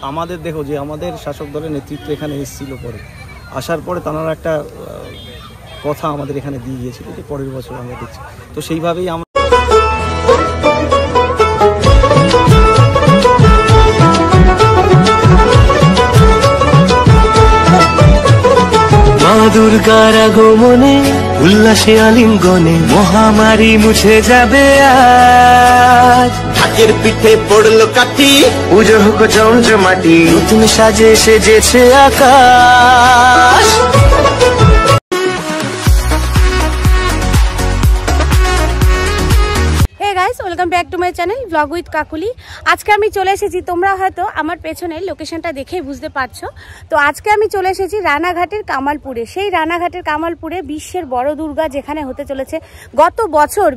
আমাদের দেখো যে আমাদের শাসক দলের নেতৃত্ব এখানে এসেছিল, পরে আসার পরে তারা একটা কথা আমাদের এখানে দিয়ে গিয়েছিল যে পরের বছর আমরা দেখছি, তো সেইভাবেই আমরা মা দুর্গার আগমনে উল্লাসে আলিঙ্গনে মহামারী মুছে যাবে আজ। ঢাকের পিঠে পড়লো কাঠি, পুজো হোক জমজমাটি, নতুন সাজে সেজেছে আকাশ। Welcome back to my channel vlog with Kakuli. আজকে আমি চলে এসেছি, তোমরা হয়তো আমার পেছনের লোকেশনটা দেখেই বুঝতে পারছো। তো আজকে আমি চলে এসেছি রানাঘাটের কামালপুরে। সেই রানাঘাটের কামালপুরে বিশ্বের বড় দুর্গা যেখানে হতে চলেছে। গত বছর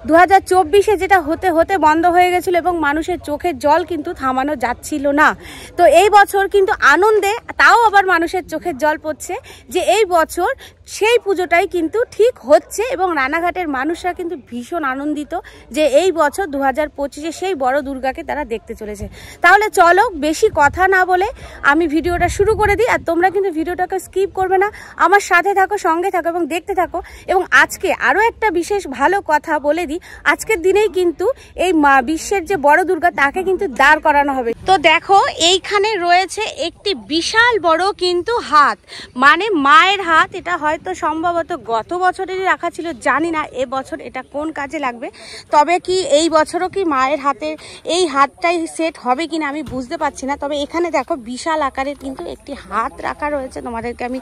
2024-এ যেটা হতে হতে বন্ধ হয়ে গেছিল এবং মানুষের চোখের জল কিন্তু থামানো যাচ্ছিল না। তো এই বছর কিন্তু আনন্দে তাও আবার মানুষের চোখের জল পড়ছে যে এই বছর সেই পুজোটাই কিন্তু ঠিক হচ্ছে এবং রানাঘাটের মানুষরা কিন্তু ভীষণ আনন্দিত যে এই বছর 2025-এ সেই বড় দুর্গাকে তারা দেখতে চলেছে। তাহলে চলো বেশি কথা না বলে আমি ভিডিওটা শুরু করে দিই, আর তোমরা কিন্তু ভিডিওটাকে স্কিপ করবে না, আমার সাথে থাকো, সঙ্গে থাকো এবং দেখতে থাকো। এবং আজকে আরও একটা বিশেষ ভালো কথা বলে দিই, আজকের দিনেই কিন্তু এই বিশ্বের যে বড় দুর্গা তাকে কিন্তু দাঁড় করানো হবে। তো দেখো এইখানে রয়েছে একটি বিশাল বড় কিন্তু হাত, মানে মায়ের হাত। এটা হয়তো সম্ভবত গত বছরেরই রাখা ছিল, জানি না এবছর এটা কোন কাজে লাগবে। তবে কি এই বছরও কি মায়ের হাতে এই হাতটাই সেট হবে কিনা আমি বুঝতে পারছি না। তবে এখানে দেখো বিশাল আকারের কিন্তু একটি হাত রাখা রয়েছে, তোমাদেরকে আমি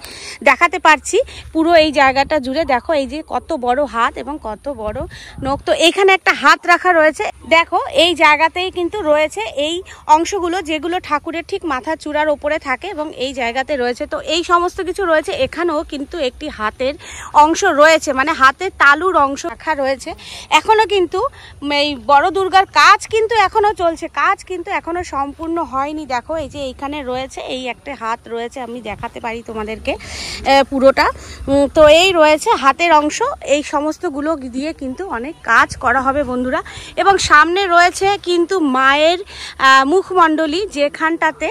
দেখাতে পারছি পুরো এই জায়গাটা জুড়ে। দেখো এই যে কত বড় হাত এবং কত বড় নখ। তো এখানে একটা হাত রাখা রয়েছে, দেখো এই জায়গাতেই কিন্তু রয়েছে এই অংশগুলো যেগুলো ঠাকুরের ঠিক মাথা চূড়ার ওপরে থাকে এবং এই জায়গাতে রয়েছে। তো এই সমস্ত কিছু রয়েছে। এখানেও কিন্তু একটি হাতের অংশ রয়েছে, মানে হাতের তালুর অংশ রাখা রয়েছে। এখনো কিন্তু এই বড় দুর্গার কাজ কিন্তু এখনো চলছে, কাজ কিন্তু এখনো সম্পূর্ণ হয়নি। দেখো এই যে এইখানে রয়েছে এই একটা হাত রয়েছে, আমি দেখাতে পারি তোমাদেরকে পুরোটা। তো এই রয়েছে হাতের অংশ, এই সমস্তগুলো দিয়ে কিন্তু অনেক কাজ করা হবে বন্ধুরা। এবং সামনে রয়েছে কিন্তু মায়ের মুখমণ্ডলী, যেখানটাতে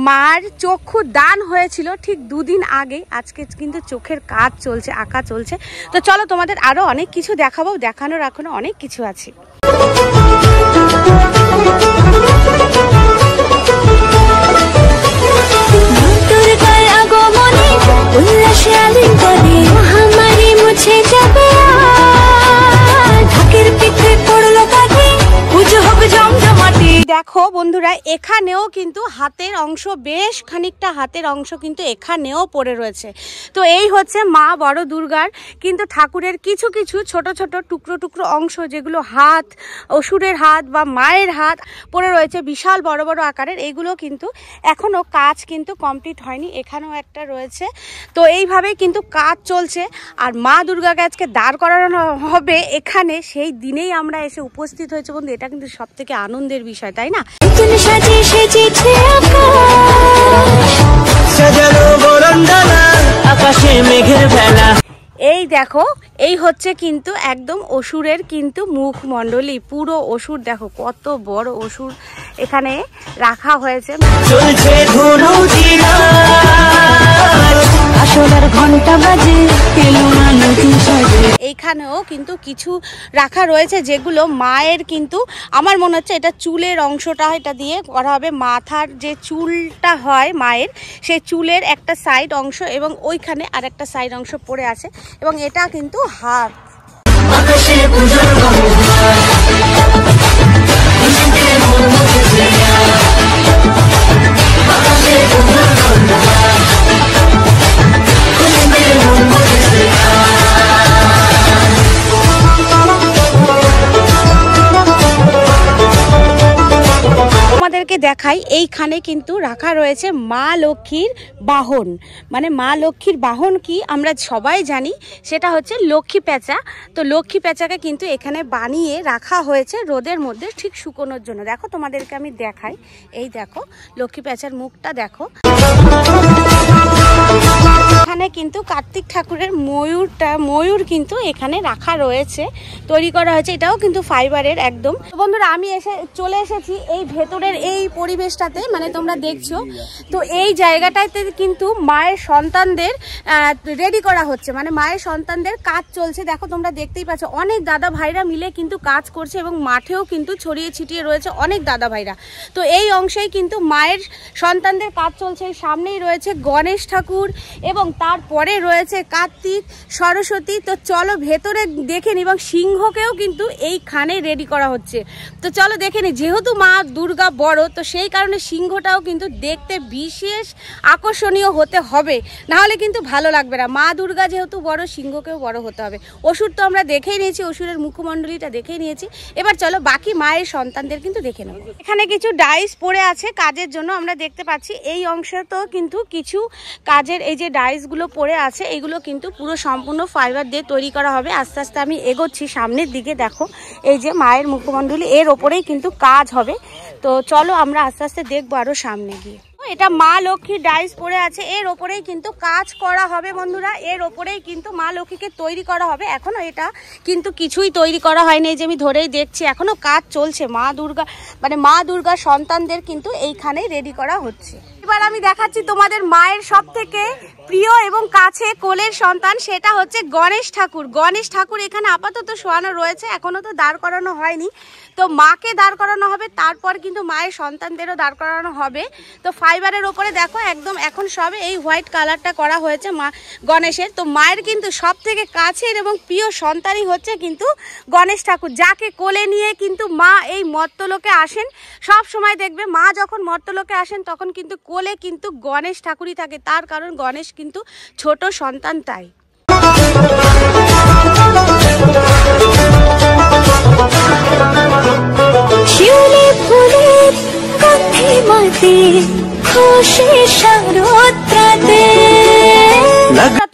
মার চক্ষু দান হয়েছিল ঠিক দুদিন আগে। আজকে কিন্তু চোখের কাজ চলছে, আঁকা চলছে। তো চলো তোমাদের আরো অনেক কিছু দেখাবো, দেখানোর এখনো অনেক কিছু আছে। দেখো বন্ধুরা এখানেও কিন্তু হাতের অংশ, বেশ খানিকটা হাতের অংশ কিন্তু এখানেও পড়ে রয়েছে। তো এই হচ্ছে মা বড় দুর্গার কিন্তু ঠাকুরের কিছু কিছু ছোট ছোট টুকরো টুকরো অংশ, যেগুলো হাত, অসুরের হাত বা মায়ের হাত পড়ে রয়েছে বিশাল বড় বড় আকারের। এইগুলো কিন্তু এখনো কাজ কিন্তু কমপ্লিট হয়নি, এখানেও একটা রয়েছে। তো এইভাবেই কিন্তু কাজ চলছে। আর মা দুর্গাকে আজকে দাঁড় করানো হবে এখানে, সেই দিনেই আমরা এসে উপস্থিত হয়েছে বন্ধু। এটা কিন্তু সব থেকে আনন্দের বিষয়, তাই না? এই দেখো এই হচ্ছে কিন্তু একদম অসুরের কিন্তু মুখমণ্ডলী, পুরো অসুর। দেখো কত বড় অসুর এখানে রাখা হয়েছে। এইখানেও কিন্তু কিছু রাখা রয়েছে যেগুলো মায়ের কিন্তু আমার মনে হচ্ছে এটা চুলের অংশটা, এটা দিয়ে করা হবে। মাথার যে চুলটা হয় মায়ের, সেই চুলের একটা সাইড অংশ এবং ওইখানে আর একটা সাইড অংশ পড়ে আছে এবং এটা কিন্তু হাত। দেখাই এইখানে কিন্তু রাখা রয়েছে মা লক্ষ্মীর বাহন। মানে মা লক্ষ্মীর বাহন কি আমরা সবাই জানি, সেটা হচ্ছে লক্ষ্মী পেঁচা। তো লক্ষ্মী পেঁচাকে কিন্তু এখানে বানিয়ে রাখা হয়েছে রোদের মধ্যে ঠিক শুকোনোর জন্য। দেখো তোমাদেরকে আমি দেখাই, এই দেখো লক্ষ্মী পেঁচার মুখটা দেখো। এখানে কিন্তু কার্তিক ঠাকুরের ময়ূর কিন্তু এখানে রাখা রয়েছে, তৈরি করা হয়েছে, এটাও কিন্তু ফাইবারের একদম। বন্ধুরা আমি চলে এসেছি এই ভেতরের এই পরিবেশটাতে, মানে তোমরা দেখছো তো এই জায়গাটাতে কিন্তু মায়ের সন্তানদের রেডি করা হচ্ছে, মানে মায়ের সন্তানদের কাজ চলছে। দেখো তোমরা দেখতেই পাচ্ছ অনেক দাদা ভাইরা মিলে কিন্তু কাজ করছে এবং মাঠেও কিন্তু ছড়িয়ে ছিটিয়ে রয়েছে অনেক দাদা ভাইরা। তো এই অংশেই কিন্তু মায়ের সন্তানদের কাজ চলছে। সামনেই রয়েছে গণেশ ঠাকুর এবং তারপরে রয়েছে কার্তিক, সরস্বতী। তো চলো ভেতরে দেখে নি, এবং সিংহকেও কিন্তু এইখানে রেডি করা হচ্ছে। তো চলো দেখে নি, যেহেতু মা দুর্গা বড় তো সেই কারণে সিংহটাও কিন্তু দেখতে বিশেষ আকর্ষণীয় হতে হবে, নাহলে কিন্তু ভালো লাগবে না। মা দুর্গা যেহেতু বড়, সিংহকেও বড় হতে হবে। অসুর তো আমরা দেখেই নিয়েছি, অসুরের মুখমণ্ডলীটা দেখেই নিয়েছি। এবার চলো বাকি মায়ের সন্তানদের কিন্তু দেখে নেব। এখানে কিছু ডাইস পড়ে আছে কাজের জন্য, আমরা দেখতে পাচ্ছি এই অংশে তো কিন্তু কিছু কাজের এই যে ডাইসগুলো পড়ে আছে এগুলো কিন্তু পুরো সম্পূর্ণ ফাইবার দিয়ে তৈরি করা হবে। আস্তে আস্তে আমি এগোচ্ছি সামনের দিকে। দেখো এই যে মায়ের মুখমণ্ডলী, এর ওপরেই কিন্তু কাজ হবে। তো চলো আমরা আস্তে আস্তে দেখবো আরো সামনে গিয়ে। এটা মা লক্ষ্মীর ডাইস পড়ে আছে, এর ওপরেই কিন্তু কাজ করা হবে বন্ধুরা, এর ওপরেই কিন্তু মা লক্ষ্মীকে তৈরি করা হবে। এখনো এটা কিন্তু কিছুই তৈরি করা হয়নি, এই যে আমি ধরেই দেখছি এখনো কাজ চলছে। মা দুর্গা মানে মা দুর্গার সন্তানদের কিন্তু এইখানেই রেডি করা হচ্ছে। এবার আমি দেখাচ্ছি তোমাদের মায়ের সব থেকে প্রিয় এবং কাছে কোলের সন্তান, সেটা হচ্ছে গণেশ ঠাকুর। গণেশ ঠাকুর এখানে আপাতত শোয়ানো রয়েছে, এখনো তো দাঁড় করানো হয়নি। তো মাকে দাঁড় করানো হবে, তারপর কিন্তু মায়ের সন্তানদেরও দাঁড় করানো হবে। তো ফাইবারের ওপরে দেখো একদম এখন সবে এই হোয়াইট কালারটা করা হয়েছে মা গণেশের। তো মায়ের কিন্তু সব থেকে কাছের এবং প্রিয় সন্তানই হচ্ছে কিন্তু গণেশ ঠাকুর, যাকে কোলে নিয়ে কিন্তু মা এই মর্তলোকে আসেন। সব সময় দেখবে মা যখন মর্তলোকে আসেন তখন কিন্তু কোলে কিন্তু গণেশ ঠাকুরই থাকে, তার কারণ গণেশ কিন্তু ছোট সন্তান তাই। শিউলি ফুলের গন্ধে মাতে খুশি শারদরাতে।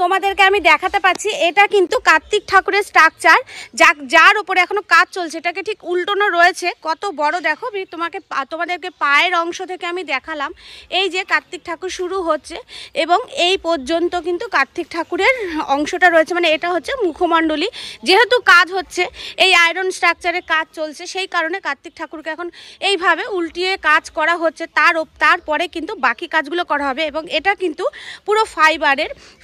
তোমাদেরকে আমি দেখাতে পাচ্ছি এটা কিন্তু কার্তিক ঠাকুরের স্ট্রাকচার, যার উপরে এখনো কাজ চলছে। এটাকে ঠিক উল্টোনো রয়েছে, কত বড় দেখো। তোমাদেরকে পায়ের অংশ থেকে আমি দেখালাম, এই যে কার্তিক ঠাকুর শুরু হচ্ছে এবং এই পর্যন্ত কিন্তু কার্তিক ঠাকুরের অংশটা রয়েছে, মানে এটা হচ্ছে মুখমণ্ডলী। যেহেতু কাজ হচ্ছে এই আয়রন স্ট্রাকচারে কাজ চলছে, সেই কারণে কার্তিক ঠাকুরকে এখন এইভাবে উল্টিয়ে কাজ করা হচ্ছে। তারপরে কিন্তু বাকি কাজগুলো করা হবে এবং এটা কিন্তু পুরো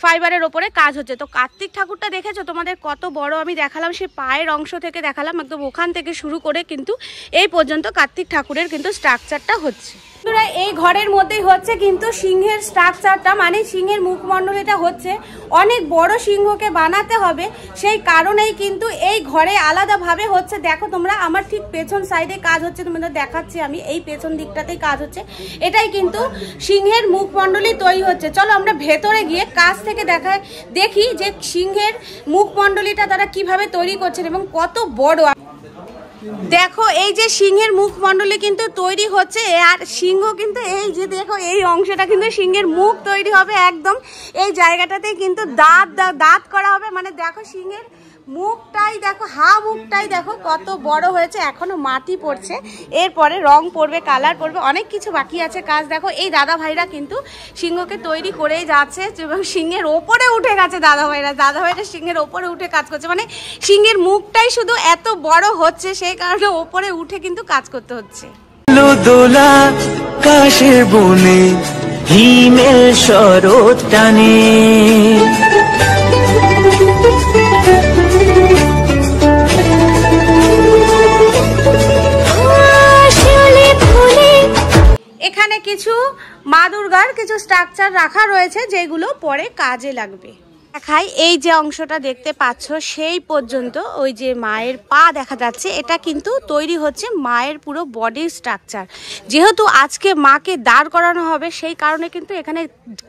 ফাইবারের ওপরে কাজ হচ্ছে। তো কার্তিক ঠাকুরটা দেখেছো তোমাদের কত বড়, আমি দেখালাম সেই পায়ের অংশ থেকে দেখালাম, একদম ওখান থেকে শুরু করে কিন্তু এই পর্যন্ত কার্তিক ঠাকুরের কিন্তু স্ট্রাকচারটা হচ্ছে। এই ঘরের মধ্যেই হচ্ছে কিন্তু সিংহের স্ট্রাকচারটা, মানে সিংহের মুখমণ্ডলীটা হচ্ছে। অনেক বড় সিংহকে বানাতে হবে, সেই কারণেই কিন্তু এই ঘরে আলাদাভাবে হচ্ছে। দেখো তোমরা আমার ঠিক পেছন সাইডে কাজ হচ্ছে, তোমাদের দেখাচ্ছি আমি, এই পেছন দিকটাতেই কাজ হচ্ছে। এটাই কিন্তু সিংহের মুখমণ্ডলী তৈরি হচ্ছে। চলো আমরা ভেতরে গিয়ে কাছ থেকে দেখি যে সিংহের মুখমণ্ডলীটা তারা কিভাবে তৈরি করছেন এবং কত বড়। দেখো এই যে সিংহের মুখমণ্ডলী কিন্তু তৈরি হচ্ছে, আর সিংহ কিন্তু এই যে দেখো এই অংশটা কিন্তু সিংহের মুখ তৈরি হবে একদম। এই জায়গাটাতে কিন্তু দাঁত করা হবে, মানে দেখো সিংহের মুখটাই দেখো, মুখটাই দেখো কত বড় হয়েছে। এখনো মাটি পড়ছে, এরপরে রং পড়বে, কালার পড়বে, অনেক কিছু বাকি আছে কাজ। দেখো এই দাদা ভাইরা কিন্তু সিংহকে তৈরি করেই যাচ্ছে এবং সিংহের ওপরে উঠে গেছে দাদা ভাইরা সিংহের ওপরে উঠে কাজ করছে, মানে সিংহের মুখটাই শুধু এত বড় হচ্ছে, সেই কারণে ওপরে উঠে কিন্তু কাজ করতে হচ্ছে। দোলা কাশের বনে হিমেল শরৎ টানে, এখানে কিছু মা দুর্গার কিছু স্ট্রাকচার রাখা রয়েছে যেগুলো পরে কাজে লাগবে। দেখাই এই যে অংশটা দেখতে পাচ্ছ সেই পর্যন্ত ওই যে মায়ের পা দেখা যাচ্ছে, এটা কিন্তু তৈরি হচ্ছে মায়ের পুরো বডির স্ট্রাকচার। যেহেতু আজকে মাকে দাঁড় করানো হবে সেই কারণে কিন্তু এখানে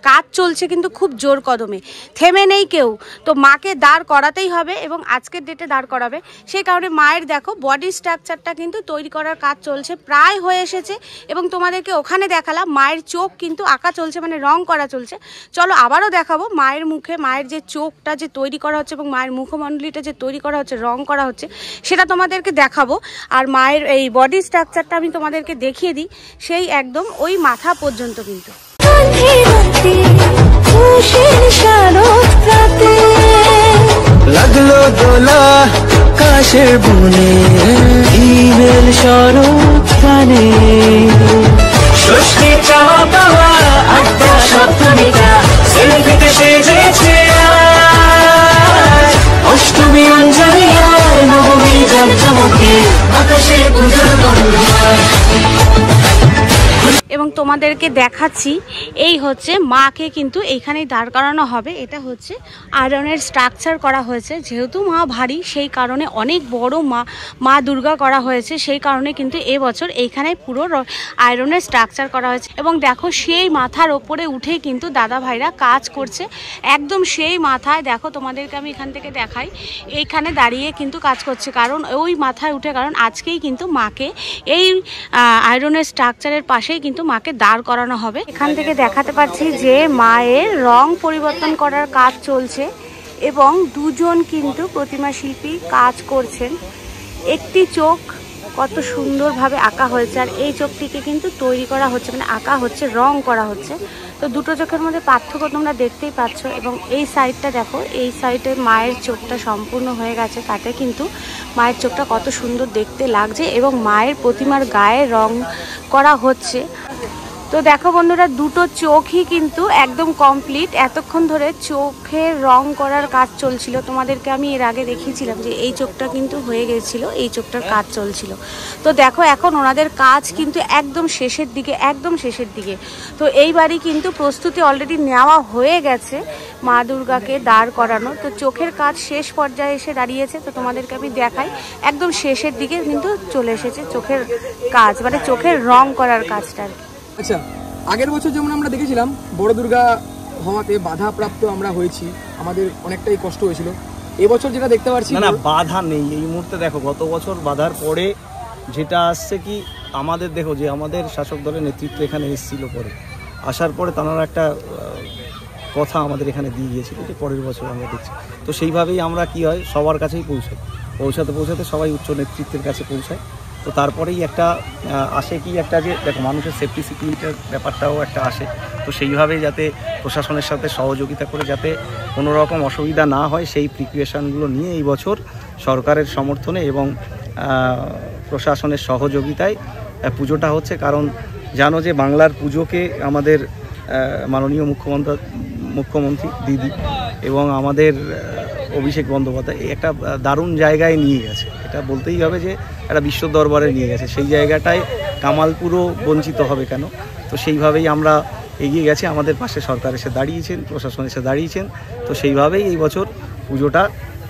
কাজ চলছে কিন্তু খুব জোর কদমে, থেমে নেই কেউ। তো মাকে দাঁড় করাতেই হবে এবং আজকের ডেটে দাঁড় করাবে, সেই কারণে মায়ের দেখো বডি স্ট্রাকচারটা কিন্তু তৈরি করার কাজ চলছে, প্রায় হয়ে এসেছে। এবং তোমাদেরকে ওখানে দেখালাম মায়ের চোখ কিন্তু আঁকা চলছে, মানে রং করা চলছে। চলো আবারও দেখাবো মায়ের মুখে মায়ের যে চোখটা যে তৈরি করা হচ্ছে এবং মায়ের মুখমণ্ডলীটা যে তৈরি করা হচ্ছে, রং করা হচ্ছে, সেটা তোমাদেরকে দেখাবো। আর মায়ের এই বডি স্ট্রাকচারটা আমি তোমাদেরকে দেখিয়ে দিই, সেই একদম ওই মাথা পর্যন্ত কিন্তু। খুশির শারদ রাতে। লাগলো দোলা কাশের বনে, হিমেল শরৎ টানে। ষষ্ঠী চাওয়া পাওয়া আড্ডা সপ্তমীটা সেলফিতে সেজেছে আজ। অষ্টমী অঞ্জলি আর নবমী জমজমকে আকাশে পুজোর বন্দনা। এবং তোমাদেরকে দেখাচ্ছি এই হচ্ছে মাকে কিন্তু এইখানেই দাঁড় করানো হবে। এটা হচ্ছে আয়রনের স্ট্রাকচার করা হয়েছে, যেহেতু মা ভারী সেই কারণে অনেক বড় মা দুর্গা করা হয়েছে, সেই কারণে কিন্তু এবছর এইখানে পুরো আয়রনের স্ট্রাকচার করা হয়েছে। এবং দেখো সেই মাথার ওপরে উঠেই কিন্তু দাদা ভাইরা কাজ করছে, একদম সেই মাথায়। দেখো তোমাদেরকে আমি এখান থেকে দেখাই, এইখানে দাঁড়িয়ে কিন্তু কাজ করছে, কারণ ওই মাথায় উঠে, কারণ আজকেই কিন্তু মাকে এই আয়রনের স্ট্রাকচারের পাশেই কিন্তু মাকে দাঁড় করানো হবে। এখান থেকে দেখাতে পাচ্ছি যে মায়ের রং পরিবর্তন করার কাজ চলছে এবং দুজন কিন্তু প্রতিমা শিল্পী কাজ করছেন। একটি চোখ কত সুন্দরভাবে আঁকা হয়েছে, আর এই চোখটিকে কিন্তু তৈরি করা হচ্ছে, মানে আঁকা হচ্ছে, রং করা হচ্ছে। তো দুটো চোখের মধ্যে পার্থক্য তোমরা দেখতেই পাচ্ছ। এবং এই সাইডটা দেখো, এই সাইডে মায়ের চোখটা সম্পূর্ণ হয়ে গেছে, তাতে কিন্তু মায়ের চোখটা কত সুন্দর দেখতে লাগছে এবং মায়ের প্রতিমার গায়ে রং করা হচ্ছে। তো দেখো বন্ধুরা, দুটো চোখই কিন্তু একদম কমপ্লিট। এতক্ষণ ধরে চোখের রং করার কাজ চলছিল, তোমাদেরকে আমি এর আগে দেখিয়েছিলাম যে এই চোখটা কিন্তু হয়ে গেছিলো, এই চোখটার কাজ চলছিল। তো দেখো এখন ওনাদের কাজ কিন্তু একদম শেষের দিকে, একদম শেষের দিকে। তো এইবারই কিন্তু প্রস্তুতি অলরেডি নেওয়া হয়ে গেছে মা দুর্গাকে দাঁড় করানো। তো চোখের কাজ শেষ পর্যায়ে এসে দাঁড়িয়েছে। তো তোমাদেরকে আমি দেখাই, একদম শেষের দিকে কিন্তু চলে এসেছে চোখের কাজ, মানে চোখের রং করার কাজটা। আচ্ছা, আগের বছর যেমন আমরা দেখেছিলাম বড় দুর্গা হওয়াতে বাধাপ্রাপ্ত আমরা হয়েছি, আমাদের অনেকটাই কষ্ট হয়েছিল। এবছর যেটা দেখতে পাচ্ছি, না বাধা নেই এই মুহূর্তে। দেখো গত বছর বাধার পরে যেটা আসছে কি, আমাদের দেখো যে আমাদের শাসক দলের নেতৃত্ব এখানে এসেছিল, পরে আসার পরে তারা একটা কথা আমাদের এখানে দিয়ে গিয়েছিল যে পরের বছর আমরা দেখছি। তো সেইভাবেই আমরা কি হয় সবার কাছেই পৌঁছাতে সবাই উচ্চ নেতৃত্বের কাছে পৌঁছায়। তো তারপরেই একটা আসে কি একটা যে দেখো মানুষের সেফটি সিকিউরিটির ব্যাপারটাও একটা আসে। তো সেইভাবেই যাতে প্রশাসনের সাথে সহযোগিতা করে যাতে কোনো রকম অসুবিধা না হয়, সেই প্রিপারেশনগুলো নিয়ে এই বছর সরকারের সমর্থনে এবং প্রশাসনের সহযোগিতায় পুজোটা হচ্ছে। কারণ জানো যে বাংলার পুজোকে আমাদের মাননীয় মুখ্যমন্ত্রী দিদি এবং আমাদের অভিষেক বন্দ্যোপাধ্যায় একটা দারুণ জায়গায় নিয়ে গেছে, এটা বলতেই হবে যে একটা বিশ্ব দরবারে নিয়ে গেছে। সেই জায়গাটায় কামালপুরও বঞ্চিত হবে কেন? তো সেইভাবেই আমরা এগিয়ে গেছি, আমাদের পাশে সরকার এসে দাঁড়িয়েছেন, প্রশাসন এসে দাঁড়িয়েছেন। তো সেইভাবেই এই বছর পুজোটা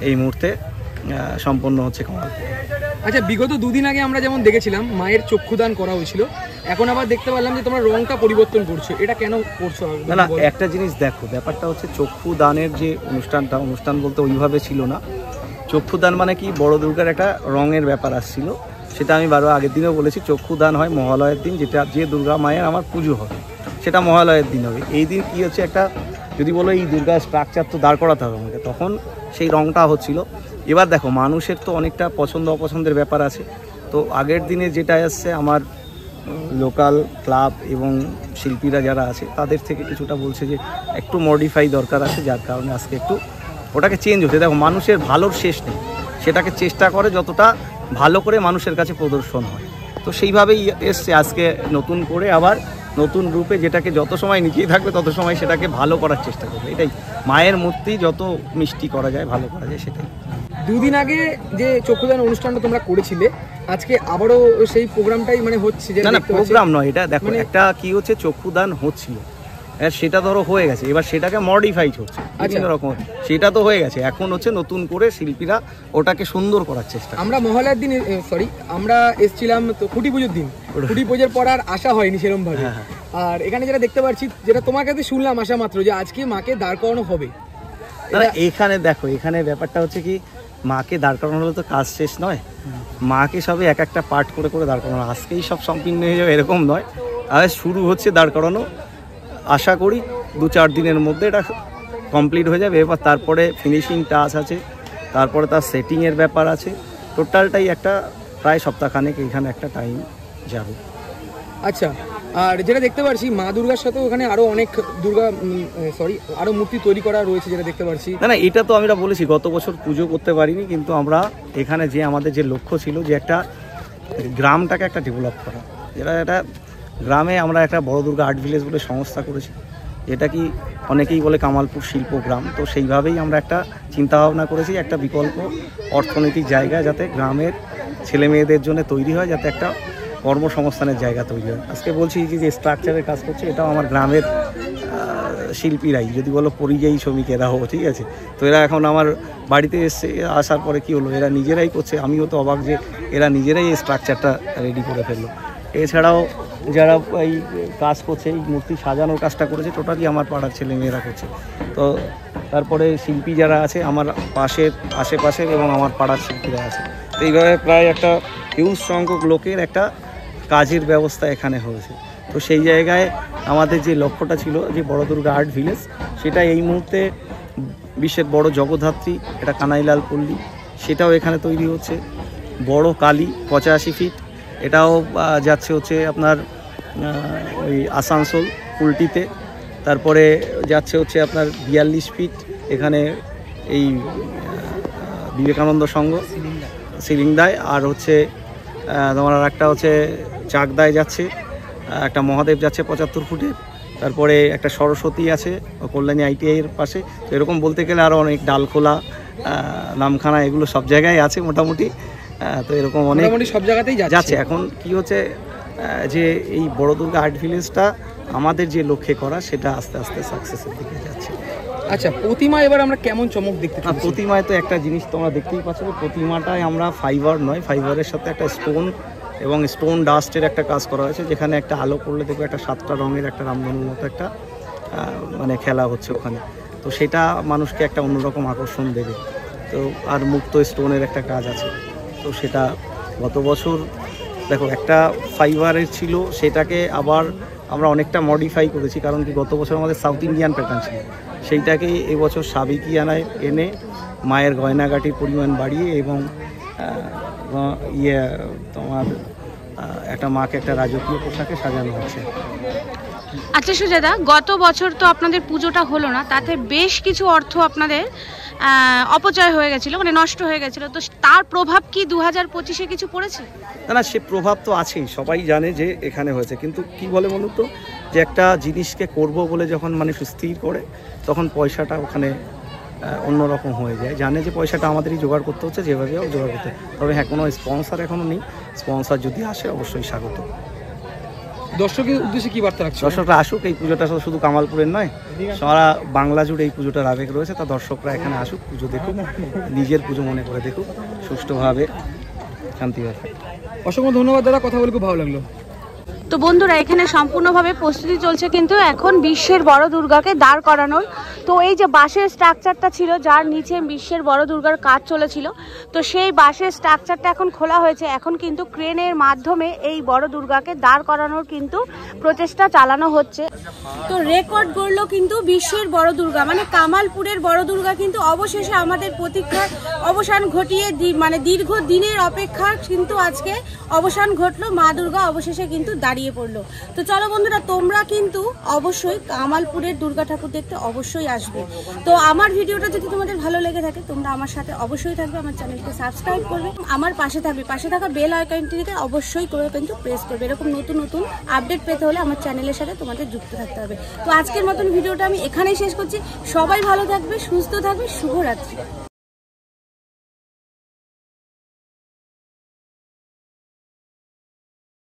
এই মুহূর্তে সম্পন্ন হচ্ছে কামালপুর। আচ্ছা, বিগত দুদিন আগে আমরা যেমন দেখেছিলাম মায়ের চক্ষুদান করা হয়েছিল, এখন আবার দেখতে পারলাম যে তোমরা রংটা পরিবর্তন করছো, এটা কেন করছো? না একটা জিনিস দেখো, ব্যাপারটা হচ্ছে চক্ষুদানের যে অনুষ্ঠান বলতে ওইভাবে ছিল না। চক্ষুদান মানে কি, বড় দুর্গার একটা রঙের ব্যাপার আসছিল, সেটা আমি আগের দিনেও বলেছি। চক্ষুদান হয় মহালয়ের দিন, যেটা যে দুর্গা মায়ের আমার পুজো হবে সেটা মহালয়ের দিন হবে। এই দিন কি হচ্ছে, একটা যদি বলো এই দুর্গা স্ট্রাকচার তো দাঁড় করাতে হবে আমাকে, তখন সেই রঙটা হচ্ছিল। এবার দেখো মানুষের তো অনেকটা পছন্দ অপছন্দের ব্যাপার আছে। তো আগের দিনে যেটা আসছে, আমার লোকাল ক্লাব এবং শিল্পীরা যারা আছে তাদের থেকে কিছুটা বলছে যে একটু মডিফাই দরকার আছে, যার কারণে আজকে একটু ওটাকে চেঞ্জ হচ্ছে। দেখো মানুষের ভালোর শেষ নেই, সেটাকে চেষ্টা করে যতটা ভালো করে মানুষের কাছে প্রদর্শন হয়। তো সেইভাবেই এসছে আজকে নতুন করে, আবার নতুন রূপে, যেটাকে যত সময় নিচেই থাকবে তত সময় সেটাকে ভালো করার চেষ্টা করবে। এটাই মায়ের মূর্তি যত মিষ্টি করা যায়, ভালো করা যায়, সেটাই। দুদিন আগে যে চক্ষুদান অনুষ্ঠানটা তোমরা করেছিলে, আজকে আবারও সেই প্রোগ্রামটাই মানে হচ্ছে? না প্রোগ্রাম নয় এটা, দেখো একটা কি হচ্ছে, চক্ষুদান হচ্ছিল, সেটা ধরো হয়ে গেছে, এবার সেটাকে মডিফাইড হচ্ছে বিভিন্ন রকম। সেটা তো হয়ে গেছে, এখন হচ্ছে নতুন করে শিল্পীরা ওটাকে সুন্দর করার চেষ্টা। আমরা মহালয়ার দিন আমরা এসেছিলাম তো খুঁটি পুজোর দিন, খুঁটি পুজোর পর আর আসা হয়নি সেরকম ভাবে। আর এখানে যেটা দেখতে পাচ্ছি, যেটা তোমার কাছে শুনলাম আসা মাত্র, যে আজকে মাকে দাঁড় করানো হবে। এখানে দেখো, এখানে ব্যাপারটা হচ্ছে কি, মাকে দাঁড় করানো হলে তো কাজ শেষ নয়, মাকে সবে এক একটা পার্ট করে করে দাঁড় করানো, আজকেই সব সম্পূর্ণ হয়ে যাবে এরকম নয়। আর শুরু হচ্ছে দাঁড় করানো, আশা করি 2-4 দিনের মধ্যে এটা কমপ্লিট হয়ে যাবে। এবার তারপরে ফিনিশিং টাচ আছে, তারপরে তার সেটিংয়ের ব্যাপার আছে, টোটালটাই একটা প্রায় সপ্তাহখানেক এখানে একটা টাইম যাবে। আচ্ছা, আর যেটা দেখতে পাচ্ছি মা দুর্গার সাথে ওখানে আরো অনেক আরো মূর্তি তৈরি করা রয়েছে যেটা দেখতে পাচ্ছি। না এটা তো আমরা বলেছি গত বছর পুজো করতে পারিনি, কিন্তু আমরা এখানে যে আমাদের যে লক্ষ্য ছিল যে একটা গ্রামটাকে একটা ডেভেলপ করা, এটা গ্রামে আমরা একটা বড় দুর্গা আর্ট ভিলেজ বলে সংস্থা করেছি, এটা কি অনেকেই বলে কামালপুর শিল্পগ্রাম। তো সেইভাবেই আমরা একটা চিন্তাভাবনা করেছি একটা বিকল্প অর্থনৈতিক জায়গা যাতে গ্রামের ছেলে মেয়েদের জন্য তৈরি হয়, যাতে একটা কর্মসংস্থানের জায়গা তৈরি হয়। আজকে বলছি যে স্ট্রাকচারের কাজ করছে, এটাও আমার গ্রামের শিল্পীরাই, যদি বলো পরিযায়ী শ্রমিকেরাও, ঠিক আছে। তো এরা এখন আমার বাড়িতে এসে আসার পরে কি হলো, এরা নিজেরাই করছে। আমিও তো অবাক যে এরা নিজেরাই এই স্ট্রাকচারটা রেডি করে ফেললো। এছাড়াও যারা এই কাজ করছে, এই মূর্তি সাজানোর কাজটা করেছে, টোটালি আমার পাড়ার ছেলে মেয়েরা করছে। তো তারপরে শিল্পী যারা আছে আমার আশেপাশের এবং আমার পাড়ার শিল্পীরা আছে। তো এইভাবে প্রায় একটা হিউজ সংখ্যক লোকের একটা কাজের ব্যবস্থা এখানে হয়েছে। তো সেই জায়গায় আমাদের যে লক্ষ্যটা ছিল যে বড় দুর্গা আর্ট ভিলেজ, সেটা এই মুহূর্তে বিশ্বের বড় জগদ্ধাত্রী এটা কানাইলাল পল্লী, সেটাও এখানে তৈরি হচ্ছে। বড় কালী 85 ফিট, এটাও যাচ্ছে হচ্ছে আপনার ওই আসানসোল কুলটিতে। তারপরে যাচ্ছে হচ্ছে আপনার 42 ফিট এখানে এই বিবেকানন্দ সংঘ সিলিংদায়, আর হচ্ছে তোমার একটা হচ্ছে চাকদায় যাচ্ছে, একটা মহাদেব যাচ্ছে 75 ফুটের। তারপরে একটা সরস্বতী আছে কল্যাণী ITI এর পাশে। তো এরকম বলতে গেলে আরও অনেক, ডালখোলা, নামখানা, এগুলো সব জায়গায় আছে মোটামুটি। তো এরকম অনেক সব জায়গাতেই যাচ্ছে। এখন কি হচ্ছে যে এই বড় দুর্গা আর্ট ভিলেজটা আমাদের যে লক্ষ্যে করা, সেটা আস্তে আস্তে সাকসেসের দিকে যাচ্ছে। আচ্ছা, প্রতিমা এবার আমরা কেমন চমক দেখতে পাচ্ছি? প্রতিমায় তো একটা জিনিস তোমরা দেখতেই পাচ্ছ, প্রতিমাটায় আমরা ফাইবার নয়, ফাইবারের সাথে একটা স্টোন এবং স্টোন ডাস্টের একটা কাজ করা হয়েছে, যেখানে একটা আলো করলে দেখবে একটা 7টা রঙের একটা রামধনুর মতো একটা মানে খেলা হচ্ছে ওখানে। তো সেটা মানুষকে একটা অন্যরকম আকর্ষণ দেবে। তো আর মুক্ত স্টোনের একটা কাজ আছে। তো সেটা গত বছর দেখো একটা ফাইবারের ছিল, সেটাকে আবার আমরা অনেকটা মডিফাই করেছি। কারণ কি গত বছর আমাদের সাউথ ইন্ডিয়ান প্যাটার্ন ছিল, সেইটাকে এবছর সাবেকিয়ানায় এনে মায়ের গয়নাগাটির পরিমাণ বাড়িয়ে এবং তোমার একটা মাকে একটা রাজকীয় পোশাকে সাজানো হচ্ছে। আচ্ছা সুজাতা, গত বছর তো আপনাদের পুজোটা হলো না, তাতে বেশ কিছু অর্থ আপনাদের অপচয় হয়ে গেছিলো, মানে নষ্ট হয়ে গেছিলো। তো তার প্রভাব কি 2025-এ কিছু পড়েছে? না সে প্রভাব তো আছেই, সবাই জানে যে এখানে হয়েছে। কিন্তু কি বলে বলুন তো, যে একটা জিনিসকে করব বলে যখন মানুষ স্থির করে, তখন পয়সাটা ওখানে অন্যরকম হয়ে যায়। জানে যে পয়সাটা আমাদেরই জোগাড় করতে হচ্ছে, যেভাবে হোক জোগাড় করতে। তবে হ্যাঁ, কোনো স্পন্সর এখনও নেই। স্পন্সর যদি আসে অবশ্যই স্বাগত। দর্শকের উদ্দেশ্যে কি বার্তা রাখছে? দর্শকরা আসুক, এই পুজোটা শুধু কামালপুরের নয়, সারা বাংলা জুড়ে এই পুজোটার আবেগ রয়েছে। তা দর্শকরা এখানে আসুক, পুজো দেখুক, নিজের পুজো মনে করে দেখুক, সুষ্ঠুভাবে, শান্তিভাবে। অসংখ্য ধন্যবাদ দাদা, কথা বলে খুব ভালো লাগলো। তো বন্ধুরা, এখানে সম্পূর্ণভাবে প্রস্তুতি চলছে কিন্তু এখন বিশ্বের বড় দুর্গাকে দাঁড় করানোর। তো এই যে বাঁশের স্ট্রাকচারটা ছিল, যার নিচে বিশ্বের বড় দুর্গার কাজ চলেছিল, তো সেই বাঁশের স্ট্রাকচারটা এখন খোলা হয়েছে। এখন কিন্তু ক্রেনের মাধ্যমে এই বড় দুর্গাকে দাঁড় করানোর কিন্তু প্রচেষ্টা চালানো হচ্ছে। তো রেকর্ড গড়লো কিন্তু বিশ্বের বড় দুর্গা, মানে কামালপুরের বড় দুর্গা কিন্তু অবশেষে আমাদের প্রতীক্ষার অবসান ঘটিয়ে মানে দীর্ঘ দিনের অপেক্ষার কিন্তু আজকে অবসান ঘটলো। মা দুর্গা অবশেষে কিন্তু দাঁড়িয়ে পড়লো। তো চলো বন্ধুরা, তোমরা কিন্তু অবশ্যই কামালপুরের দুর্গা ঠাকুর দেখতে অবশ্যই আসবে। তো আমার ভিডিওটা যদি তোমাদের ভালো লেগে থাকে, তোমরা আমার সাথে অবশ্যই থাকবে, আমার চ্যানেলকে সাবস্ক্রাইব করবে, আমার পাশে থাকবে, পাশে থাকা বেল আইকনটিকে অবশ্যই করে কিন্তু প্রেস করবে। এরকম নতুন নতুন আপডেট পেতে হলে আমার চ্যানেলের সাথে তোমাদের যুক্ত থাকতে হবে। তো আজকের মতন ভিডিওটা আমি এখানেই শেষ করছি। সবাই ভালো থাকবে, সুস্থ থাকবে, শুভরাত্রি।